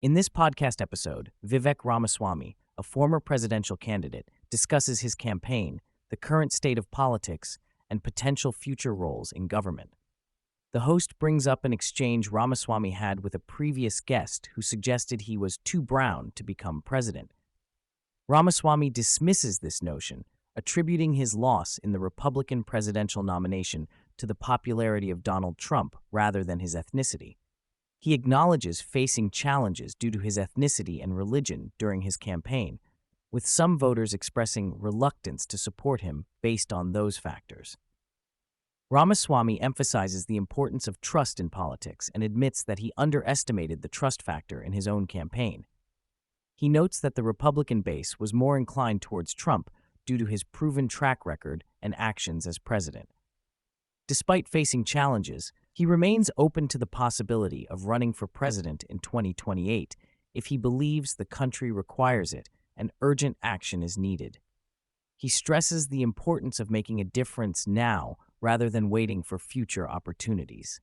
In this podcast episode, Vivek Ramaswamy, a former presidential candidate, discusses his campaign, the current state of politics, and potential future roles in government. The host brings up an exchange Ramaswamy had with a previous guest who suggested he was too brown to become president. Ramaswamy dismisses this notion, attributing his loss in the Republican presidential nomination to the popularity of Donald Trump rather than his ethnicity. He acknowledges facing challenges due to his ethnicity and religion during his campaign, with some voters expressing reluctance to support him based on those factors. Ramaswamy emphasizes the importance of trust in politics and admits that he underestimated the trust factor in his own campaign. He notes that the Republican base was more inclined towards Trump due to his proven track record and actions as president. Despite facing challenges, he remains open to the possibility of running for president in 2028 if he believes the country requires it and urgent action is needed. He stresses the importance of making a difference now rather than waiting for future opportunities.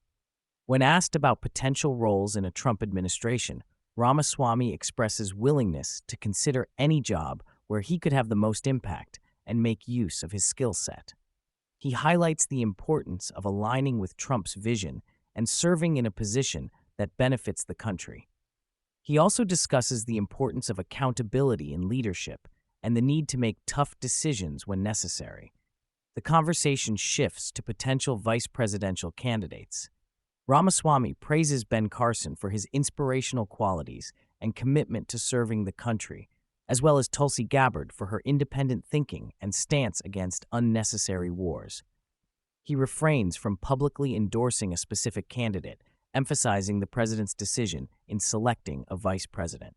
When asked about potential roles in a Trump administration, Ramaswamy expresses willingness to consider any job where he could have the most impact and make use of his skill set. He highlights the importance of aligning with Trump's vision and serving in a position that benefits the country. He also discusses the importance of accountability in leadership and the need to make tough decisions when necessary. The conversation shifts to potential vice presidential candidates. Ramaswamy praises Ben Carson for his inspirational qualities and commitment to serving the country, as well as Tulsi Gabbard for her independent thinking and stance against unnecessary wars. He refrains from publicly endorsing a specific candidate, emphasizing the president's decision in selecting a vice president.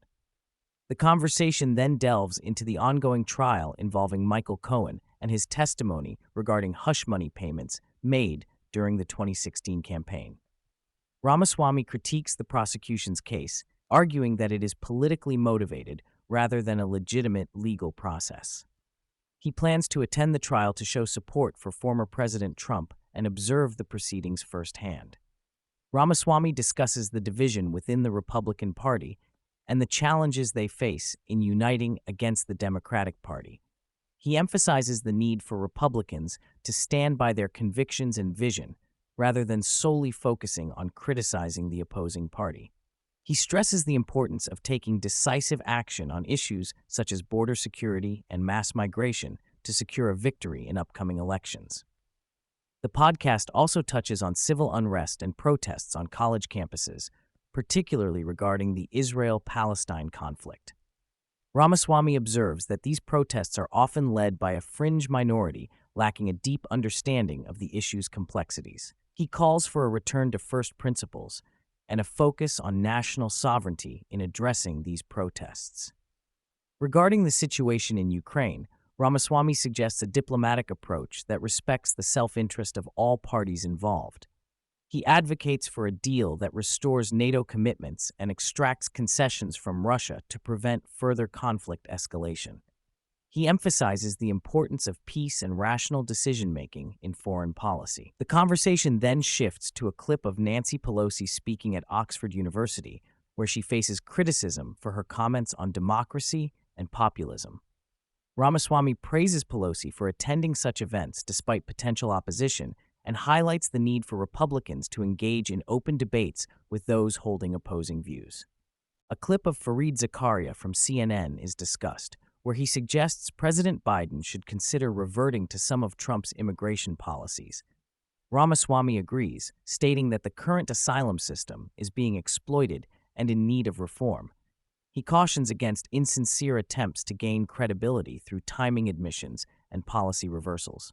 The conversation then delves into the ongoing trial involving Michael Cohen and his testimony regarding hush money payments made during the 2016 campaign. Ramaswamy critiques the prosecution's case, arguing that it is politically motivated rather than a legitimate legal process. He plans to attend the trial to show support for former President Trump and observe the proceedings firsthand. Ramaswamy discusses the division within the Republican Party and the challenges they face in uniting against the Democratic Party. He emphasizes the need for Republicans to stand by their convictions and vision, rather than solely focusing on criticizing the opposing party. He stresses the importance of taking decisive action on issues such as border security and mass migration to secure a victory in upcoming elections. The podcast also touches on civil unrest and protests on college campuses, particularly regarding the Israel-Palestine conflict. Ramaswamy observes that these protests are often led by a fringe minority lacking a deep understanding of the issue's complexities. He calls for a return to first principles and a focus on national sovereignty in addressing these protests. Regarding the situation in Ukraine, Ramaswamy suggests a diplomatic approach that respects the self-interest of all parties involved. He advocates for a deal that restores NATO commitments and extracts concessions from Russia to prevent further conflict escalation. He emphasizes the importance of peace and rational decision-making in foreign policy. The conversation then shifts to a clip of Nancy Pelosi speaking at Oxford University, where she faces criticism for her comments on democracy and populism. Ramaswamy praises Pelosi for attending such events despite potential opposition and highlights the need for Republicans to engage in open debates with those holding opposing views. A clip of Fareed Zakaria from CNN is discussed, where he suggests President Biden should consider reverting to some of Trump's immigration policies. Ramaswamy agrees, stating that the current asylum system is being exploited and in need of reform. He cautions against insincere attempts to gain credibility through timing admissions and policy reversals.